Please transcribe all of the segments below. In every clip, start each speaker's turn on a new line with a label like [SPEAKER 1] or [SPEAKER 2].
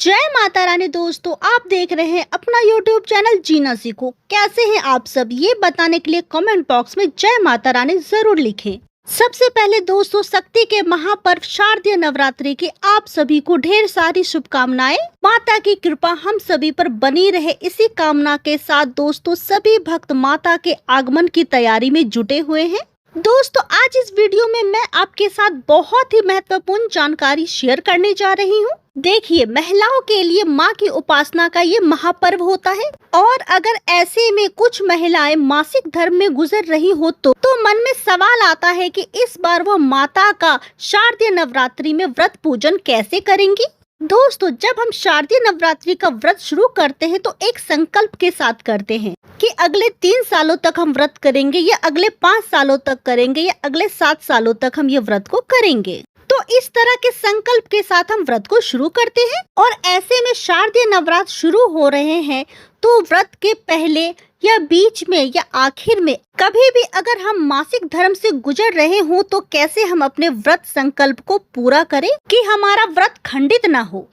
[SPEAKER 1] जय माता रानी दोस्तों, आप देख रहे हैं अपना YouTube चैनल जीना सीखो। कैसे हैं आप सब, ये बताने के लिए कमेंट बॉक्स में जय माता रानी जरूर लिखें। सबसे पहले दोस्तों, शक्ति के महापर्व शारदीय नवरात्रि की आप सभी को ढेर सारी शुभकामनाएं। माता की कृपा हम सभी पर बनी रहे, इसी कामना के साथ दोस्तों सभी भक्त माता के आगमन की तैयारी में जुटे हुए हैं। दोस्तों आज इस वीडियो में मैं आपके साथ बहुत ही महत्वपूर्ण जानकारी शेयर करने जा रही हूँ। देखिए, महिलाओं के लिए माँ की उपासना का ये महापर्व होता है और अगर ऐसे में कुछ महिलाएं मासिक धर्म में गुजर रही हो तो मन में सवाल आता है कि इस बार वो माता का शारदीय नवरात्रि में व्रत पूजन कैसे करेंगी। दोस्तों जब हम शारदीय नवरात्रि का व्रत शुरू करते हैं तो एक संकल्प के साथ करते हैं कि अगले 3 सालों तक हम व्रत करेंगे या अगले 5 सालों तक करेंगे या अगले 7 सालों तक हम ये व्रत को करेंगे। तो इस तरह के संकल्प के साथ हम व्रत को शुरू करते हैं और ऐसे में शारदीय नवरात्र शुरू हो रहे हैं तो व्रत के पहले या बीच में या आखिर में कभी भी अगर हम मासिक धर्म से गुजर रहे हो तो कैसे हम अपने व्रत संकल्प को पूरा करें कि हमारा व्रत खंडित ना हो।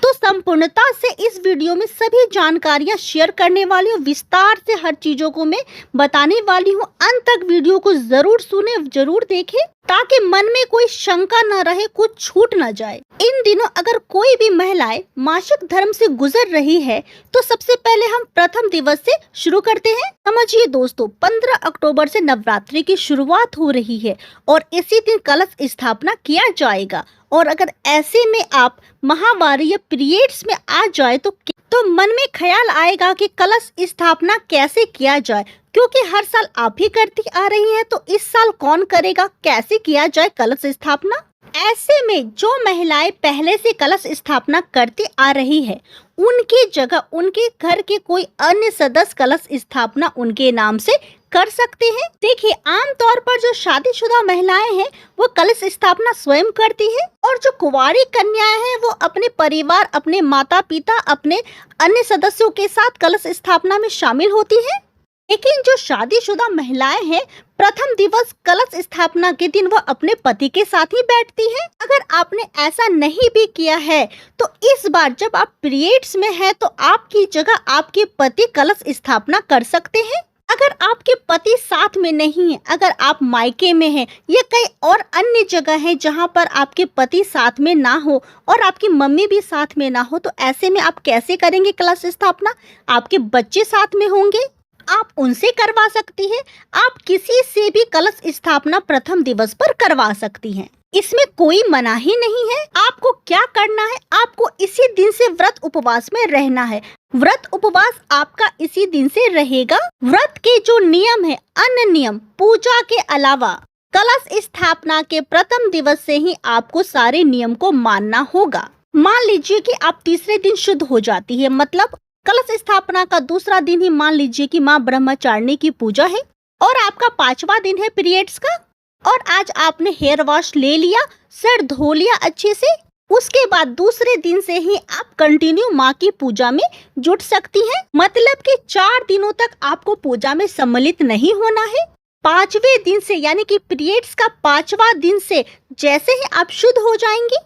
[SPEAKER 1] तो संपूर्णता से इस वीडियो में सभी जानकारियां शेयर करने वाली हूँ, विस्तार से हर चीजों को मैं बताने वाली हूँ। अंत तक वीडियो को जरूर सुने, जरूर देखें ताकि मन में कोई शंका न रहे, कुछ छूट न जाए। इन दिनों अगर कोई भी महिलाएं मासिक धर्म से गुजर रही है तो सबसे पहले हम प्रथम दिवस से शुरू करते हैं। समझिए दोस्तों, 15 अक्टूबर से नवरात्रि की शुरुआत हो रही है और इसी दिन कलश स्थापना किया जाएगा। और अगर ऐसे में आप माहवारी या पीरियड्स में आ जाए तो मन में ख्याल आएगा कि कलश स्थापना कैसे किया जाए, क्योंकि हर साल आप ही करती आ रही हैं तो इस साल कौन करेगा, कैसे किया जाए कलश स्थापना। ऐसे में जो महिलाएं पहले से कलश स्थापना करती आ रही है उनकी जगह उनके घर के कोई अन्य सदस्य कलश स्थापना उनके नाम से कर सकते हैं। देखिए, आमतौर पर जो शादीशुदा महिलाएं हैं वो कलश स्थापना स्वयं करती है और जो कुंवारी कन्याएं हैं वो अपने परिवार, अपने माता पिता, अपने अन्य सदस्यों के साथ कलश स्थापना में शामिल होती है। लेकिन जो शादीशुदा महिलाएं हैं प्रथम दिवस कलश स्थापना के दिन वह अपने पति के साथ ही बैठती है। अगर आपने ऐसा नहीं भी किया है तो इस बार जब आप पीरियड्स में हैं तो आपकी जगह आपके पति कलश स्थापना कर सकते हैं। अगर आपके पति साथ में नहीं है, अगर आप मायके में हैं या कई और अन्य जगह है जहां पर आपके पति साथ में ना हो और आपकी मम्मी भी साथ में ना हो, तो ऐसे में आप कैसे करेंगे कलश स्थापना। आपके बच्चे साथ में होंगे, आप उनसे करवा सकती हैं। आप किसी से भी कलश स्थापना प्रथम दिवस पर करवा सकती हैं, इसमें कोई मनाही नहीं है। आपको क्या करना है, आपको इसी दिन से व्रत उपवास में रहना है। व्रत उपवास आपका इसी दिन से रहेगा। व्रत के जो नियम है, अन्य नियम पूजा के अलावा कलश स्थापना के प्रथम दिवस से ही आपको सारे नियम को मानना होगा। मान लीजिए कि आप तीसरे दिन शुद्ध हो जाती है, मतलब कलश स्थापना का दूसरा दिन ही मान लीजिए कि माँ ब्रह्मचारिणी की पूजा है और आपका 5वां दिन है पीरियड्स का और आज आपने हेयर वॉश ले लिया, सर धो लिया अच्छे से, उसके बाद दूसरे दिन से ही आप कंटिन्यू माँ की पूजा में जुट सकती हैं। मतलब कि 4 दिनों तक आपको पूजा में सम्मिलित नहीं होना है। 5वें दिन से यानी कि पीरियड्स का 5वां दिन से जैसे ही आप शुद्ध हो जाएंगी,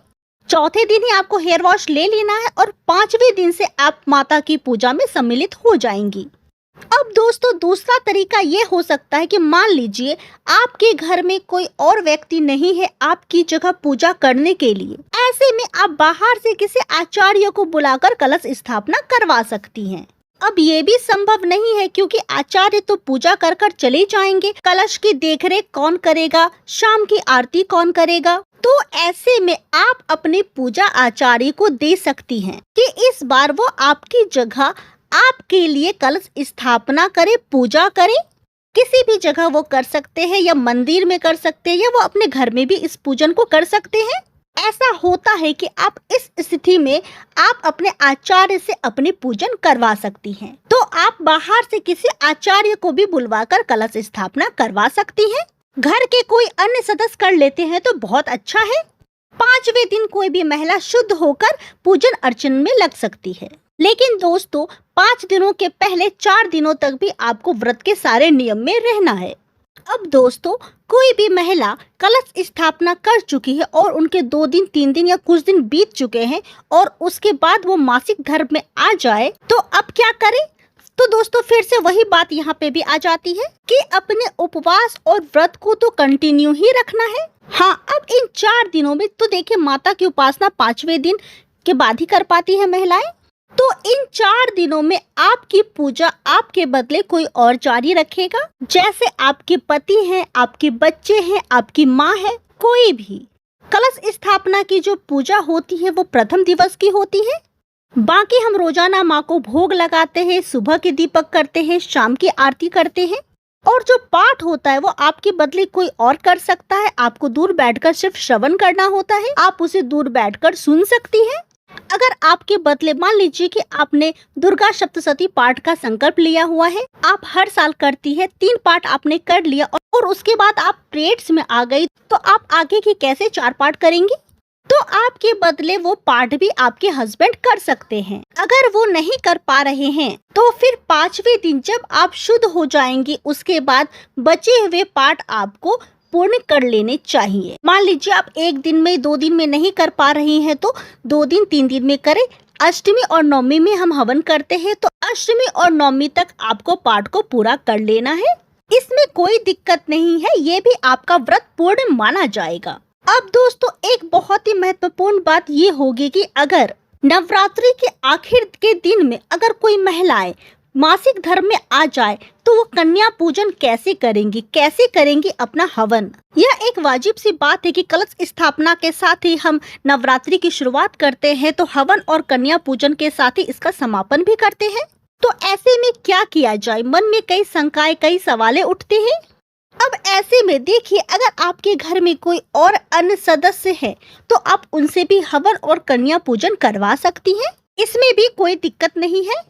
[SPEAKER 1] चौथे दिन ही आपको हेयर वॉश ले लेना है और 5वें दिन से आप माता की पूजा में सम्मिलित हो जाएंगी। अब दोस्तों दूसरा तरीका ये हो सकता है कि मान लीजिए आपके घर में कोई और व्यक्ति नहीं है आपकी जगह पूजा करने के लिए, ऐसे में आप बाहर से किसी आचार्य को बुलाकर कलश स्थापना करवा सकती हैं। अब ये भी संभव नहीं है क्योंकि आचार्य तो पूजा कर चले जाएंगे, कलश की देखरेख कौन करेगा, शाम की आरती कौन करेगा। तो ऐसे में आप अपने पूजा आचार्य को दे सकती हैं कि इस बार वो आपकी जगह आपके लिए कलश स्थापना करे, पूजा करे। किसी भी जगह वो कर सकते हैं या मंदिर में कर सकते हैं या वो अपने घर में भी इस पूजन को कर सकते हैं। ऐसा होता है कि आप इस स्थिति में आप अपने आचार्य से अपने पूजन करवा सकती हैं। तो आप बाहर से किसी आचार्य को भी बुलवाकर कलश स्थापना करवा सकती हैं। घर के कोई अन्य सदस्य कर लेते हैं तो बहुत अच्छा है। 5वें दिन कोई भी महिला शुद्ध होकर पूजन अर्चन में लग सकती है। लेकिन दोस्तों 5 दिनों के पहले 4 दिनों तक भी आपको व्रत के सारे नियम में रहना है। अब दोस्तों, कोई भी महिला कलश स्थापना कर चुकी है और उनके 2 दिन 3 दिन या कुछ दिन बीत चुके हैं और उसके बाद वो मासिक धर्म में आ जाए तो अब क्या करे? तो दोस्तों, फिर से वही बात यहाँ पे भी आ जाती है कि अपने उपवास और व्रत को तो कंटिन्यू ही रखना है। हाँ, अब इन 4 दिनों में तो देखिए, माता की उपासना 5वें दिन के बाद ही कर पाती है महिलाएं। तो इन 4 दिनों में आपकी पूजा आपके बदले कोई और जारी रखेगा। जैसे आपके पति हैं, आपके बच्चे हैं, आपकी माँ है, कोई भी। कलश स्थापना की जो पूजा होती है वो प्रथम दिवस की होती है। बाकी हम रोजाना माँ को भोग लगाते हैं, सुबह के दीपक करते हैं, शाम की आरती करते हैं। और जो पाठ होता है वो आपके बदले कोई और कर सकता है। आपको दूर बैठकर सिर्फ श्रवण करना होता है, आप उसे दूर बैठकर सुन सकती है। अगर आपके बदले मान लीजिए कि आपने दुर्गा सप्तशती पाठ का संकल्प लिया हुआ है, आप हर साल करती है, 3 पाठ आपने कर लिया और उसके बाद आप पीरियड्स में आ गई, तो आप आगे की कैसे 4 पाठ करेंगी? तो आपके बदले वो पाठ भी आपके हस्बैंड कर सकते हैं। अगर वो नहीं कर पा रहे हैं तो फिर 5वें दिन जब आप शुद्ध हो जाएंगी, उसके बाद बचे हुए पाठ आपको पूर्ण कर लेने चाहिए। मान लीजिए आप 1 दिन में 2 दिन में नहीं कर पा रही हैं तो 2 दिन 3 दिन में करें। अष्टमी और नवमी में हम हवन करते हैं तो अष्टमी और नवमी तक आपको पाठ को पूरा कर लेना है। इसमें कोई दिक्कत नहीं है, ये भी आपका व्रत पूर्ण माना जाएगा। अब दोस्तों, एक बहुत ही महत्वपूर्ण बात ये होगी कि अगर नवरात्रि के आखिर के दिन में अगर कोई महिलाएं मासिक धर्म में आ जाए तो वो कन्या पूजन कैसे करेंगी अपना हवन। यह एक वाजिब सी बात है कि कलश स्थापना के साथ ही हम नवरात्रि की शुरुआत करते हैं, तो हवन और कन्या पूजन के साथ ही इसका समापन भी करते हैं। तो ऐसे में क्या किया जाए? मन में कई शंकाएं, कई सवालें उठते हैं। अब ऐसे में देखिए, अगर आपके घर में कोई और अन्य सदस्य है तो आप उनसे भी हवन और कन्या पूजन करवा सकती हैं, इसमें भी कोई दिक्कत नहीं है।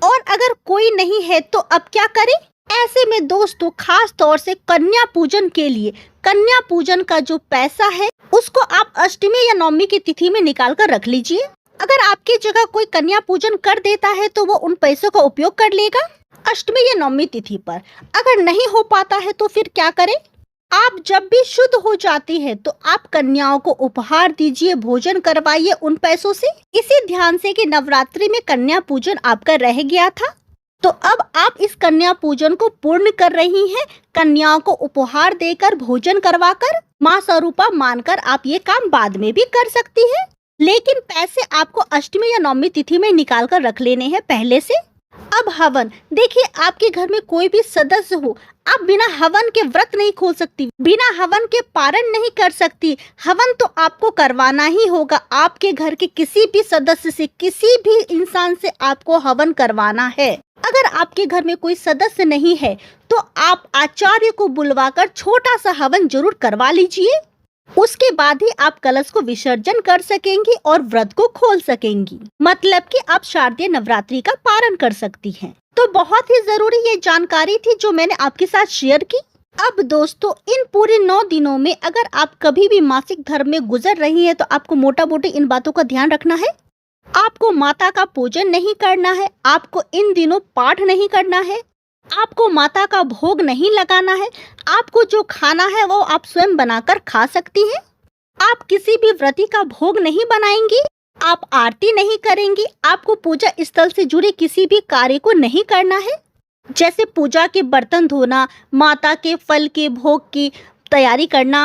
[SPEAKER 1] और अगर कोई नहीं है तो अब क्या करें? ऐसे में दोस्तों, खास तौर से कन्या पूजन के लिए कन्या पूजन का जो पैसा है उसको आप अष्टमी या नवमी की तिथि में निकाल कर रख लीजिए। अगर आपकी जगह कोई कन्या पूजन कर देता है तो वो उन पैसों का उपयोग कर लेगा अष्टमी या नवमी तिथि पर। अगर नहीं हो पाता है तो फिर क्या करें? आप जब भी शुद्ध हो जाती है तो आप कन्याओं को उपहार दीजिए, भोजन करवाइए उन पैसों से। इसी ध्यान से कि नवरात्रि में कन्या पूजन आपका रह गया था, तो अब आप इस कन्या पूजन को पूर्ण कर रही हैं। कन्याओं को उपहार देकर, भोजन करवाकर, माँ स्वरूपा मानकर आप ये काम बाद में भी कर सकती है। लेकिन पैसे आपको अष्टमी या नवमी तिथि में निकाल कर रख लेने हैं पहले से। अब हवन, देखिए, आपके घर में कोई भी सदस्य हो, आप बिना हवन के व्रत नहीं खोल सकती, बिना हवन के पारण नहीं कर सकती। हवन तो आपको करवाना ही होगा। आपके घर के किसी भी सदस्य से, किसी भी इंसान से आपको हवन करवाना है। अगर आपके घर में कोई सदस्य नहीं है तो आप आचार्य को बुलवाकर छोटा सा हवन जरूर करवा लीजिए। उसके बाद ही आप कलश को विसर्जन कर सकेंगी और व्रत को खोल सकेंगी, मतलब कि आप शारदीय नवरात्रि का पारण कर सकती हैं। तो बहुत ही जरूरी ये जानकारी थी जो मैंने आपके साथ शेयर की। अब दोस्तों, इन पूरे 9 दिनों में अगर आप कभी भी मासिक धर्म में गुजर रही हैं तो आपको मोटा मोटी इन बातों का ध्यान रखना है। आपको माता का पूजन नहीं करना है, आपको इन दिनों पाठ नहीं करना है, आपको माता का भोग नहीं लगाना है। आपको जो खाना है वो आप स्वयं बनाकर खा सकती हैं। आप किसी भी व्रती का भोग नहीं बनाएंगी, आप आरती नहीं करेंगी, आपको पूजा स्थल से जुड़े किसी भी कार्य को नहीं करना है, जैसे पूजा के बर्तन धोना, माता के फल के भोग की तैयारी करना।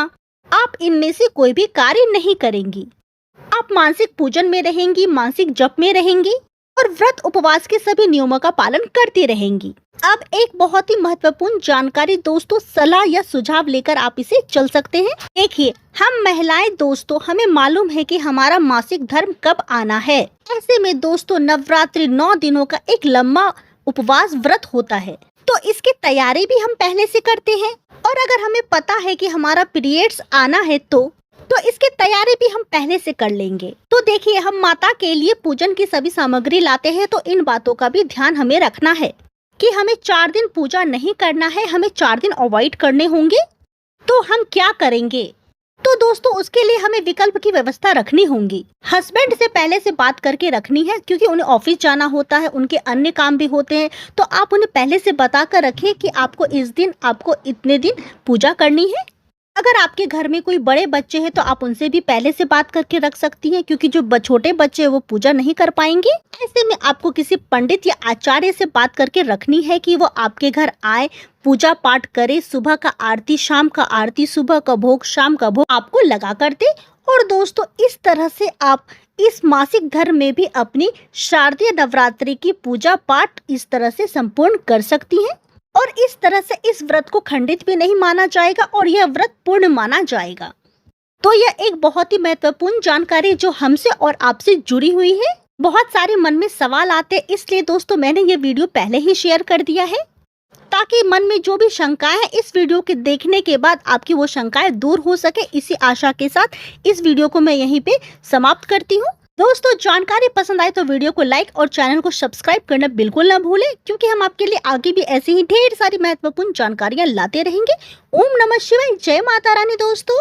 [SPEAKER 1] आप इनमें से कोई भी कार्य नहीं करेंगी। आप मानसिक पूजन में रहेंगी, मानसिक जप में रहेंगी और व्रत उपवास के सभी नियमों का पालन करती रहेंगी। अब एक बहुत ही महत्वपूर्ण जानकारी दोस्तों, सलाह या सुझाव लेकर आप इसे चल सकते हैं। देखिए, हम महिलाएं दोस्तों, हमें मालूम है कि हमारा मासिक धर्म कब आना है। ऐसे में दोस्तों, नवरात्रि 9 दिनों का एक लंबा उपवास व्रत होता है, तो इसकी तैयारी भी हम पहले से करते हैं। और अगर हमें पता है कि हमारा पीरियड्स आना है तो इसकी तैयारी भी हम पहले से कर लेंगे। तो देखिए, हम माता के लिए पूजन की सभी सामग्री लाते हैं, तो इन बातों का भी ध्यान हमें रखना है कि हमें 4 दिन पूजा नहीं करना है, हमें 4 दिन अवॉइड करने होंगे। तो हम क्या करेंगे? तो दोस्तों उसके लिए हमें विकल्प की व्यवस्था रखनी होगी। हस्बैंड से पहले से बात करके रखनी है, क्योंकि उन्हें ऑफिस जाना होता है, उनके अन्य काम भी होते हैं। तो आप उन्हें पहले से बता कर रखें कि आपको इस दिन, आपको इतने दिन पूजा करनी है। अगर आपके घर में कोई बड़े बच्चे हैं तो आप उनसे भी पहले से बात करके रख सकती हैं, क्योंकि जो छोटे बच्चे हैं वो पूजा नहीं कर पाएंगे। ऐसे में आपको किसी पंडित या आचार्य से बात करके रखनी है कि वो आपके घर आए, पूजा पाठ करे, सुबह का आरती, शाम का आरती, सुबह का भोग, शाम का भोग आपको लगा कर दे। और दोस्तों इस तरह से आप इस मासिक धर्म में भी अपनी शारदीय नवरात्रि की पूजा पाठ इस तरह से संपूर्ण कर सकती हैं। और इस तरह से इस व्रत को खंडित भी नहीं माना जाएगा और यह व्रत पूर्ण माना जाएगा। तो यह एक बहुत ही महत्वपूर्ण जानकारी जो हमसे और आपसे जुड़ी हुई है। बहुत सारे मन में सवाल आते हैं, इसलिए दोस्तों मैंने ये वीडियो पहले ही शेयर कर दिया है, ताकि मन में जो भी शंकाएं हैं इस वीडियो के देखने के बाद आपकी वो शंकाएं दूर हो सके। इसी आशा के साथ इस वीडियो को मैं यहीं पे समाप्त करती हूँ। दोस्तों जानकारी पसंद आए तो वीडियो को लाइक और चैनल को सब्सक्राइब करना बिल्कुल ना भूलें, क्योंकि हम आपके लिए आगे भी ऐसी ही ढेर सारी महत्वपूर्ण जानकारियां लाते रहेंगे। ओम नमः शिवाय, जय माता रानी दोस्तों।